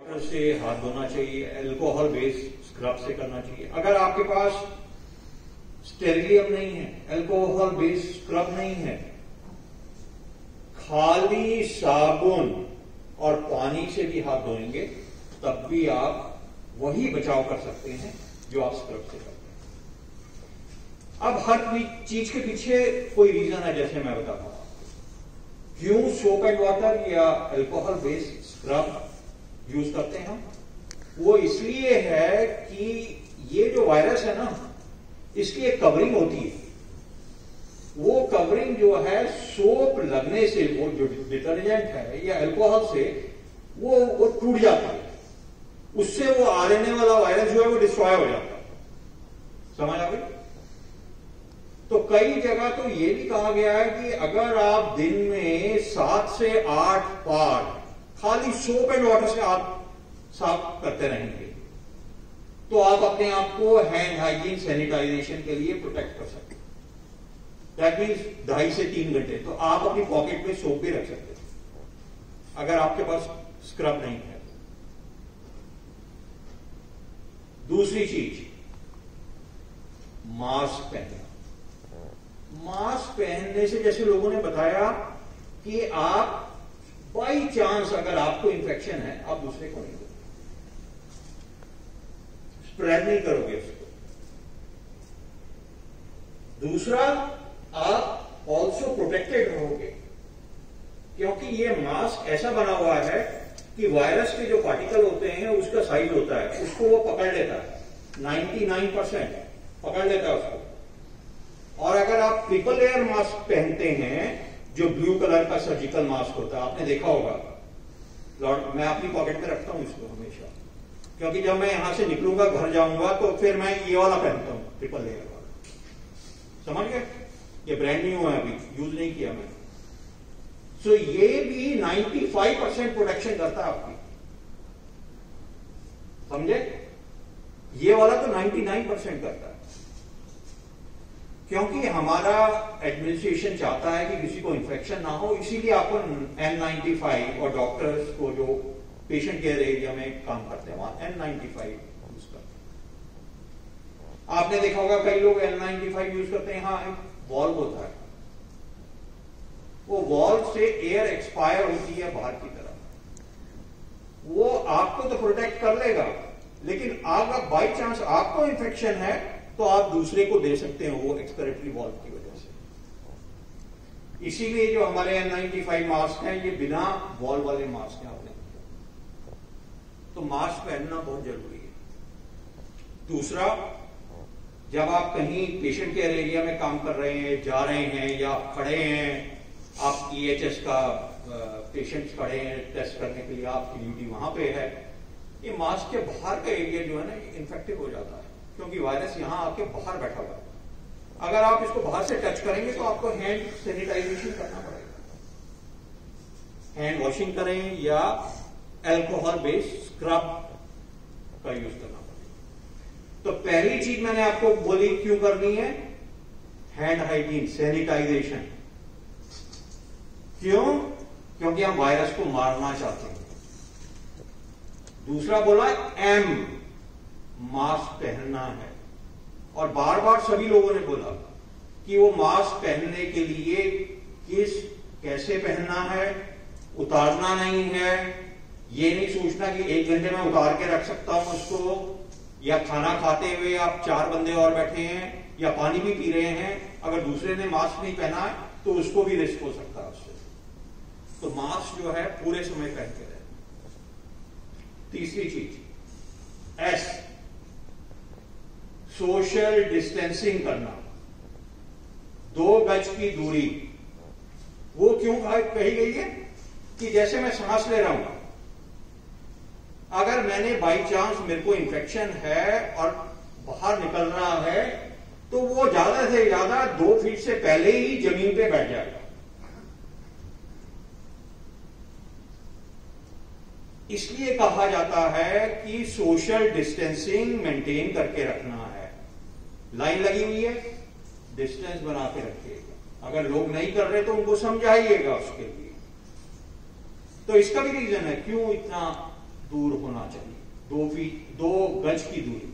Water से हाथ धोना चाहिए, अल्कोहल बेस्ड स्क्रब से करना चाहिए। अगर आपके पास स्टेरिलियम नहीं है, अल्कोहल बेस्ड स्क्रब नहीं है, खाली साबुन और पानी से भी हाथ धोएंगे तब भी आप वही बचाव कर सकते हैं जो आप स्क्रब से करते हैं। अब हर चीज के पीछे कोई रीजन है, जैसे मैं बताता हूं क्यों सोप एंड वाटर या अल्कोहल बेस्ड स्क्रब यूज करते हैं हम। वो इसलिए है कि ये जो वायरस है ना, इसकी एक कवरिंग होती है। वो कवरिंग जो है सोप लगने से, वो जो डिटर्जेंट है या अल्कोहल से वो टूट जाता है, उससे वो आरएनए वाला वायरस जो है वो डिस्ट्रॉय हो जाता है। समझ आ गई? तो कई जगह तो ये भी कहा गया है कि अगर आप दिन में 7 से 8 बार खाली सोप एंड वाटर से आप साफ करते रहेंगे तो आप अपने आप को हैंड हाइजीन सैनिटाइजेशन के लिए प्रोटेक्ट कर सकते हैं। दैट मीन्स 2.5 से 3 घंटे तो आप अपनी पॉकेट में सोप भी रख सकते हैं अगर आपके पास स्क्रब नहीं है। दूसरी चीज, मास्क पहनना। मास्क पहनने से, जैसे लोगों ने बताया कि आप बाई चांस अगर आपको इन्फेक्शन है, आप दूसरे को नहीं दोगे, स्प्रेड नहीं करोगे उसको। दूसरा, आप ऑल्सो प्रोटेक्टेड रहोगे क्योंकि ये मास्क ऐसा बना हुआ है कि वायरस के जो पार्टिकल होते हैं उसका साइज होता है, उसको वो पकड़ लेता है। 99% पकड़ लेता है उसको। और अगर आप ट्रिपल लेयर मास्क पहनते हैं, जो ब्लू कलर का सर्जिकल मास्क होता है, आपने देखा होगा, मैं अपनी पॉकेट में रखता हूं इसको हमेशा, क्योंकि जब मैं यहां से निकलूंगा, घर जाऊंगा, तो फिर मैं ये वाला पहनता हूं, ट्रिपल लेयर वाला। समझ गए? ये ब्रांड न्यू है, अभी यूज नहीं किया मैंने। सो ये भी 95% प्रोटेक्शन करता है आपकी। समझे? ये वाला तो 99% करता है, क्योंकि हमारा एडमिनिस्ट्रेशन चाहता है कि किसी को इन्फेक्शन ना हो, इसीलिए आपको N95 और डॉक्टर्स को जो पेशेंट केयर एरिया में काम करते हैं वहां N95 यूज करते हैं। आपने देखा होगा कई लोग N95 यूज करते हैं, यहां एक वॉल्व होता है, वो वॉल्व से एयर एक्सपायर होती है बाहर की तरफ। वो आपको तो प्रोटेक्ट कर लेगा, लेकिन अगर बाई चांस आपको इन्फेक्शन है तो आप दूसरे को दे सकते हैं वो एक्सपायरेटरी वॉल्व की वजह से। इसीलिए जो हमारे N95 मास्क हैं, ये बिना वॉल्व वाले मास्क हैं आपने। तो मास्क पहनना बहुत जरूरी है। दूसरा, जब आप कहीं पेशेंट केयर एरिया में काम कर रहे हैं, जा रहे हैं या खड़े हैं, आप EHS का पेशेंट्स खड़े हैं टेस्ट करने के लिए, आपकी ड्यूटी वहां पे है, ये मास्क के बाहर का एरिया जो है ना, इन्फेक्टिव हो जाता है, क्योंकि वायरस यहां आके बाहर बैठा हुआ है। अगर आप इसको बाहर से टच करेंगे तो आपको हैंड सैनिटाइजेशन करना पड़ेगा, हैंड वॉशिंग करें या अल्कोहल बेस्ड स्क्रब का यूज करना पड़ेगा। तो पहली चीज मैंने आपको बोली क्यों करनी है, हैंड हाइजीन सैनिटाइजेशन। क्यों? क्योंकि हम वायरस को मारना चाहते हैं। दूसरा बोला M, मास्क पहनना है। और बार बार सभी लोगों ने बोला कि वो मास्क पहनने के लिए कैसे पहनना है, उतारना नहीं है, ये नहीं सोचना कि 1 घंटे में उतार के रख सकता हूं उसको, या खाना खाते हुए आप 4 बंदे और बैठे हैं या पानी भी पी रहे हैं, अगर दूसरे ने मास्क नहीं पहना है तो उसको भी रिस्क हो सकता है उससे। तो मास्क जो है पूरे समय पहनते रहे। तीसरी चीज S, सोशल डिस्टेंसिंग करना, 2 गज की दूरी। वो क्यों कही गई है कि जैसे मैं सांस ले रहा हूं, अगर मैंने बाई चांस मेरे को इन्फेक्शन है और बाहर निकलना है तो वो ज्यादा से ज्यादा 2 फीट से पहले ही जमीन पे बैठ जाएगा। इसलिए कहा जाता है कि सोशल डिस्टेंसिंग मेंटेन करके रखना है। लाइन लगी हुई है, डिस्टेंस बना के रखिएगा। अगर लोग नहीं कर रहे तो उनको समझाइएगा उसके लिए। तो इसका भी रीजन है क्यों इतना दूर होना चाहिए, 2 गज की दूरी।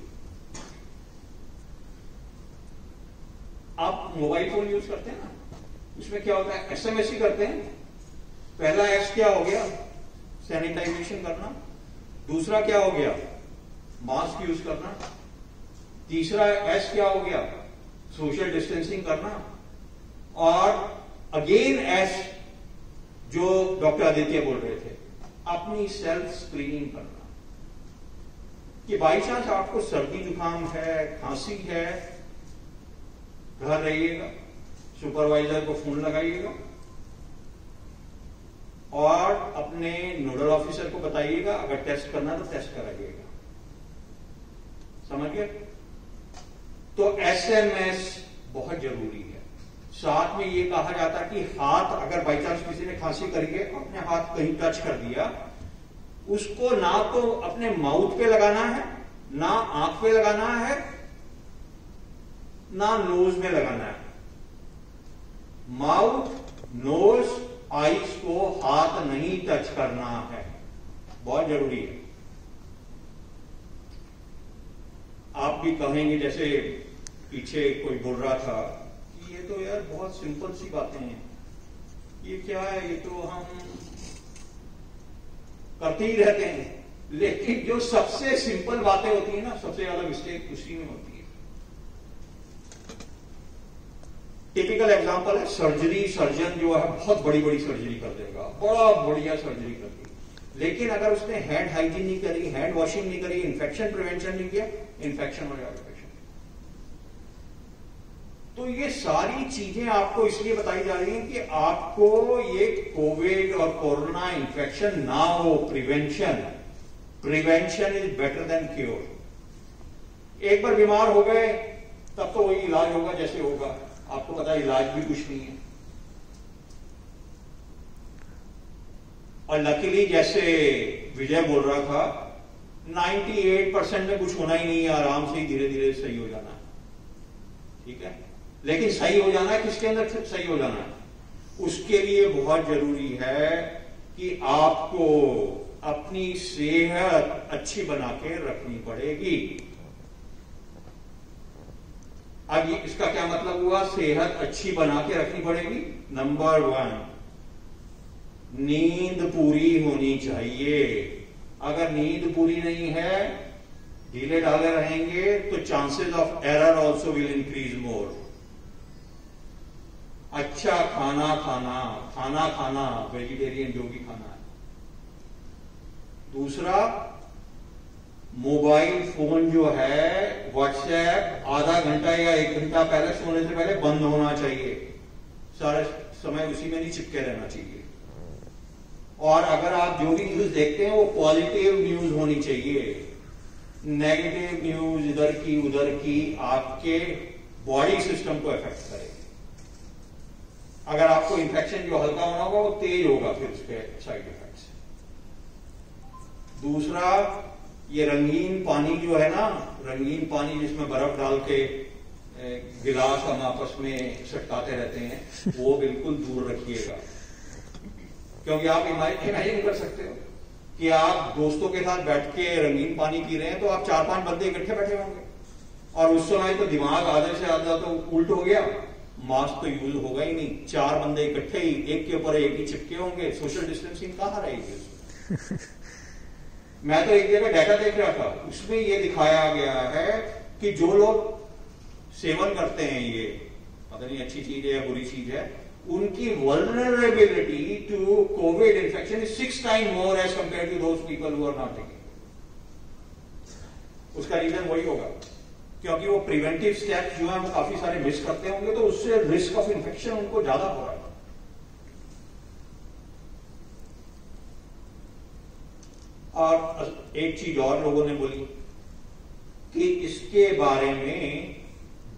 आप मोबाइल फोन यूज करते हैं ना, उसमें क्या होता है, एसएमएस ही करते हैं। पहला एस क्या हो गया, सैनिटाइजेशन करना। दूसरा क्या हो गया, मास्क यूज करना। तीसरा एस क्या हो गया, सोशल डिस्टेंसिंग करना। और अगेन एस, जो डॉक्टर आदित्य बोल रहे थे, अपनी सेल्फ स्क्रीनिंग करना कि बाई चांस आपको सर्दी जुकाम है, खांसी है, घर रहिएगा, सुपरवाइजर को फोन लगाइएगा और अपने नोडल ऑफिसर को बताइएगा, अगर टेस्ट करना तो टेस्ट कराइएगा। समझ गए? तो एसएमएस बहुत जरूरी है। साथ में ये कहा जाता है कि हाथ, अगर बाई चांस किसी ने खांसी करी है, अपने हाथ कहीं टच कर दिया, उसको ना तो अपने माउथ पे लगाना है, ना आंख पे लगाना है, ना नोज में लगाना है। माउथ, नोज, आईज को हाथ नहीं टच करना है, बहुत जरूरी है। आप भी कहेंगे, जैसे पीछे कोई बोल रहा था कि ये तो यार बहुत सिंपल सी बातें हैं, ये क्या है, ये तो हम करते ही रहते हैं। लेकिन जो सबसे सिंपल बातें होती है ना, सबसे ज्यादा मिस्टेक उसी में होती है। टिपिकल एग्जांपल है सर्जरी। सर्जन जो है बहुत बड़ी बड़ी सर्जरी कर देगा, बड़ा बढ़िया सर्जरी कर दी, लेकिन अगर उसने हैंड हाइजीन नहीं करी, हैंड वॉशिंग नहीं करी, इन्फेक्शन प्रिवेंशन नहीं किया, इन्फेक्शन हो जाएगा पेशेंट। तो ये सारी चीजें आपको इसलिए बताई जा रही हैं कि आपको ये कोविड और कोरोना इन्फेक्शन ना हो। Prevention is better than cure. एक बार बीमार हो गए तब तो वही इलाज होगा जैसे होगा, आपको पता है इलाज भी कुछ नहीं है। और लकीली, जैसे विजय बोल रहा था, 98% में कुछ होना ही नहीं है, आराम से ही धीरे धीरे सही हो जाना है। ठीक है, लेकिन सही हो जाना है किसके अंदर सही हो जाना है, उसके लिए बहुत जरूरी है कि आपको अपनी सेहत अच्छी बना के रखनी पड़ेगी। अब इसका क्या मतलब हुआ, सेहत अच्छी बना के रखनी पड़ेगी। नंबर 1, नींद पूरी होनी चाहिए। अगर नींद पूरी नहीं है, ढीले ढाले रहेंगे, तो chances of error also will increase more. अच्छा खाना खाना, वेजिटेरियन जो भी खाना है। दूसरा, मोबाइल फोन जो है, व्हाट्सएप, आधा घंटा या 1 घंटा पहले सोने से पहले बंद होना चाहिए। सारा समय उसी में नहीं चिपके रहना चाहिए। और अगर आप जो भी न्यूज देखते हैं वो पॉजिटिव न्यूज होनी चाहिए। नेगेटिव न्यूज इधर की उधर की आपके बॉडी सिस्टम को इफेक्ट करेगी। अगर आपको इन्फेक्शन जो हल्का होना होगा वो तेज होगा फिर उसके साइड इफेक्ट्स। दूसरा, ये रंगीन पानी जो है ना, रंगीन पानी जिसमें बर्फ डाल के गिलास हम आपस में सटकाते रहते हैं, वो बिल्कुल दूर रखिएगा। क्योंकि आप इमेजिन कर सकते हो कि आप दोस्तों के साथ बैठ के रंगीन पानी पी रहे हैं, तो आप 4-5 बंदे इकट्ठे बैठे होंगे और उस समय तो दिमाग आधे से आधा तो उल्ट हो गया, मास्क तो यूज होगा ही नहीं, 4 बंदे इकट्ठे ही एक के ऊपर एक ही चिपके होंगे, सोशल डिस्टेंसिंग कहां रहेगी उसमें। मैं तो एक जगह डाटा देख रहा था, उसमें ये दिखाया गया है कि जो लोग सेवन करते हैं, ये पता नहीं अच्छी चीज है या बुरी चीज है, उनकी vulnerability to COVID infection is 6 time more as compare to those people who are not taking. उसका रीजन वही होगा क्योंकि वो प्रिवेंटिव स्टेप्स जो है वो काफी सारे मिस करते होंगे, तो उससे रिस्क ऑफ इन्फेक्शन उनको ज्यादा हो रहा है। और एक चीज और लोगों ने बोली कि इसके बारे में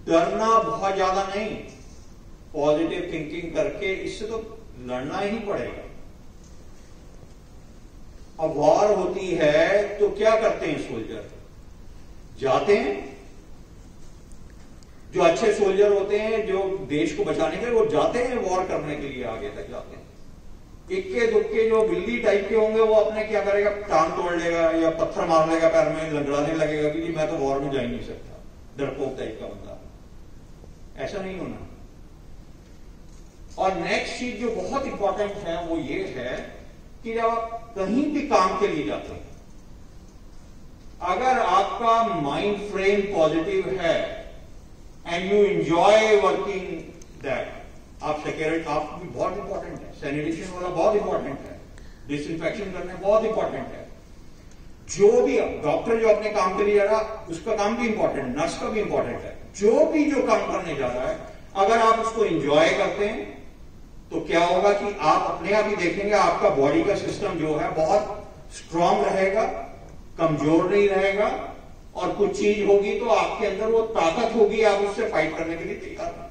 डरना बहुत ज्यादा नहीं, पॉजिटिव थिंकिंग करके इससे तो लड़ना ही पड़ेगा। अब वॉर होती है तो क्या करते हैं सोल्जर, जाते हैं, जो अच्छे सोल्जर होते हैं जो देश को बचाने के लिए वो जाते हैं, वॉर करने के लिए आगे तक जाते हैं। इक्के दुक्के जो बिल्ली टाइप के होंगे वो अपने क्या करेगा, टांग तोड़ लेगा या पत्थर मार लेगा पैर में, लंगड़ाने लगेगा कि जी मैं तो वॉर में जा ही नहीं सकता, डरपोक टाइप का बंदा। ऐसा नहीं होना। और नेक्स्ट चीज जो बहुत इंपॉर्टेंट है वो ये है कि जब आप कहीं भी काम के लिए जाते हैं, अगर आपका माइंड फ्रेम पॉजिटिव है and you enjoy working that, आप सिक्योरिटी, आप भी बहुत इंपॉर्टेंट है, सैनिटेशन वाला बहुत इंपॉर्टेंट है, डिसइंफेक्शन करना बहुत इंपॉर्टेंट है। जो भी डॉक्टर जो अपने काम के लिए जा रहा है उसका काम भी इंपॉर्टेंट है, नर्स का भी इंपॉर्टेंट है। जो भी जो काम करने जा रहा है अगर आप उसको एंजॉय करते हैं तो क्या होगा कि आप अपने आप ही देखेंगे आपका बॉडी का सिस्टम जो है बहुत स्ट्रांग रहेगा, कमजोर नहीं रहेगा, और कुछ चीज होगी तो आपके अंदर वो ताकत होगी, आप उससे फाइट करने के लिए तैयार हैं।